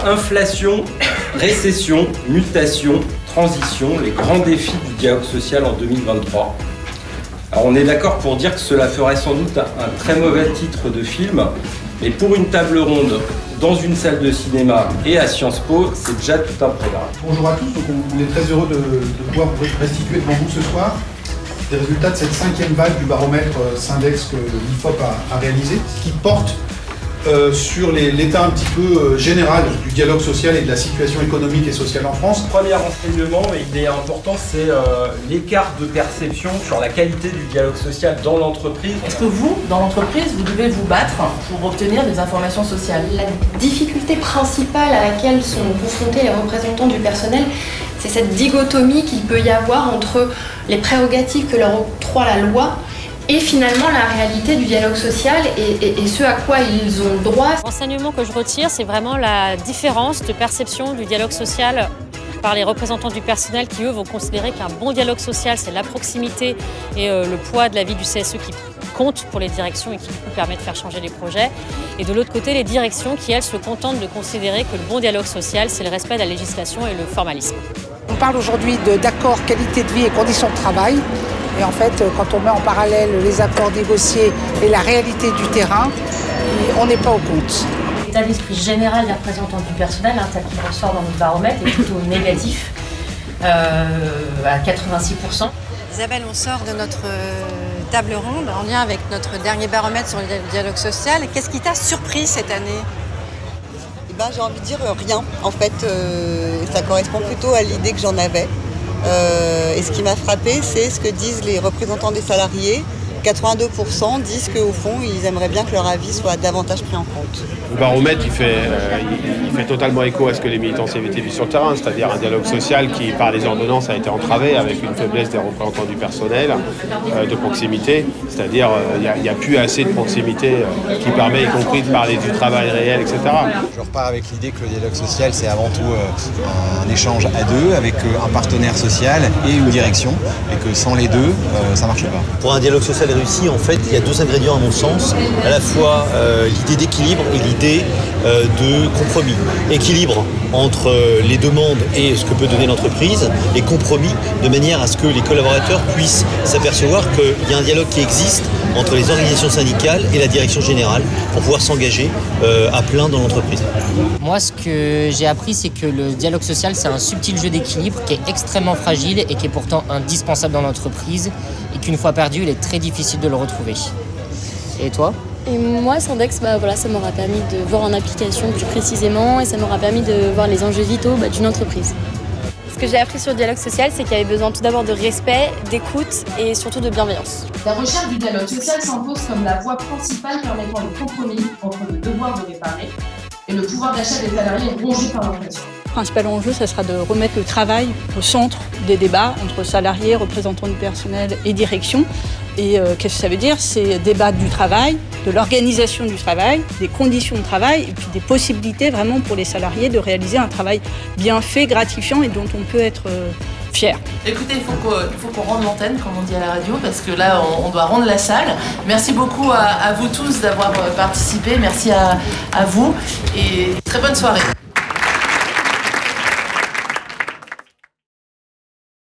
Inflation, récession, mutation, transition, les grands défis du dialogue social en 2023. Alors on est d'accord pour dire que cela ferait sans doute un très mauvais titre de film, mais pour une table ronde dans une salle de cinéma et à Sciences Po, c'est déjà tout un programme. Bonjour à tous, donc on est très heureux de pouvoir restituer devant vous ce soir les résultats de cette 5e vague du baromètre Syndex que l'IFOP a réalisé, qui porte sur l'état un petit peu général du dialogue social et de la situation économique et sociale en France. Premier renseignement, mais il est important, c'est l'écart de perception sur la qualité du dialogue social dans l'entreprise. Est-ce que vous, dans l'entreprise, vous devez vous battre pour obtenir des informations sociales? La difficulté principale à laquelle sont confrontés les représentants du personnel, c'est cette dichotomie qu'il peut y avoir entre les prérogatives que leur octroie la loi et finalement la réalité du dialogue social et ce à quoi ils ont droit. L'enseignement que je retire, c'est vraiment la différence de perception du dialogue social par les représentants du personnel qui, eux, vont considérer qu'un bon dialogue social, c'est la proximité et le poids de la vie du CSE qui compte pour les directions et qui, du coup, permet de faire changer les projets. Et de l'autre côté, les directions qui, elles, se contentent de considérer que le bon dialogue social, c'est le respect de la législation et le formalisme. On parle aujourd'hui d'accords qualité de vie et conditions de travail. Et en fait, quand on met en parallèle les accords négociés et la réalité du terrain, on n'est pas au compte. L'état d'esprit général des représentants du personnel, tel qu'il ressort dans notre baromètre, est plutôt négatif, à 86%. Isabelle, on sort de notre table ronde en lien avec notre dernier baromètre sur le dialogue social. Qu'est-ce qui t'a surpris cette année? J'ai envie de dire rien. En fait, ça correspond plutôt à l'idée que j'en avais. Et ce qui m'a frappé, c'est ce que disent les représentants des salariés. 82% disent qu'au fond, ils aimeraient bien que leur avis soit davantage pris en compte. Le baromètre, il fait totalement écho à ce que les militants CVT vivent sur le terrain, c'est-à-dire un dialogue social qui, par les ordonnances, a été entravé avec une faiblesse des représentants du personnel, de proximité, c'est-à-dire il n'y a plus assez de proximité qui permet, y compris, de parler du travail réel, etc. Je repars avec l'idée que le dialogue social, c'est avant tout un échange à deux, avec un partenaire social et une direction, et que sans les deux, ça ne marche pas. Pour un dialogue social réussi, en fait, il y a deux ingrédients à mon sens, à la fois l'idée d'équilibre et l'idée de compromis. Équilibre entre les demandes et ce que peut donner l'entreprise, et compromis de manière à ce que les collaborateurs puissent s'apercevoir qu'il y a un dialogue qui existe entre les organisations syndicales et la direction générale pour pouvoir s'engager à plein dans l'entreprise. Moi, ce que j'ai appris, c'est que le dialogue social, c'est un subtil jeu d'équilibre qui est extrêmement fragile et qui est pourtant indispensable dans l'entreprise, et qu'une fois perdu, il est très difficile de le retrouver. Et toi ? Et moi, Syndex, ça m'aura permis de voir en application plus précisément, et ça m'aura permis de voir les enjeux vitaux d'une entreprise. Ce que j'ai appris sur le dialogue social, c'est qu'il y avait besoin tout d'abord de respect, d'écoute et surtout de bienveillance. La recherche du dialogue social s'impose comme la voie principale permettant le compromis entre le devoir de réparer et le pouvoir d'achat des salariés rongé par l'inflation. Le principal enjeu, ça sera de remettre le travail au centre des débats entre salariés, représentants du personnel et direction. Et qu'est-ce que ça veut dire? C'est débattre du travail, de l'organisation du travail, des conditions de travail et puis des possibilités vraiment pour les salariés de réaliser un travail bien fait, gratifiant et dont on peut être fier. Écoutez, il faut qu'on rende l'antenne, comme on dit à la radio, parce que là, on doit rendre la salle. Merci beaucoup à vous tous d'avoir participé. Merci à vous et très bonne soirée.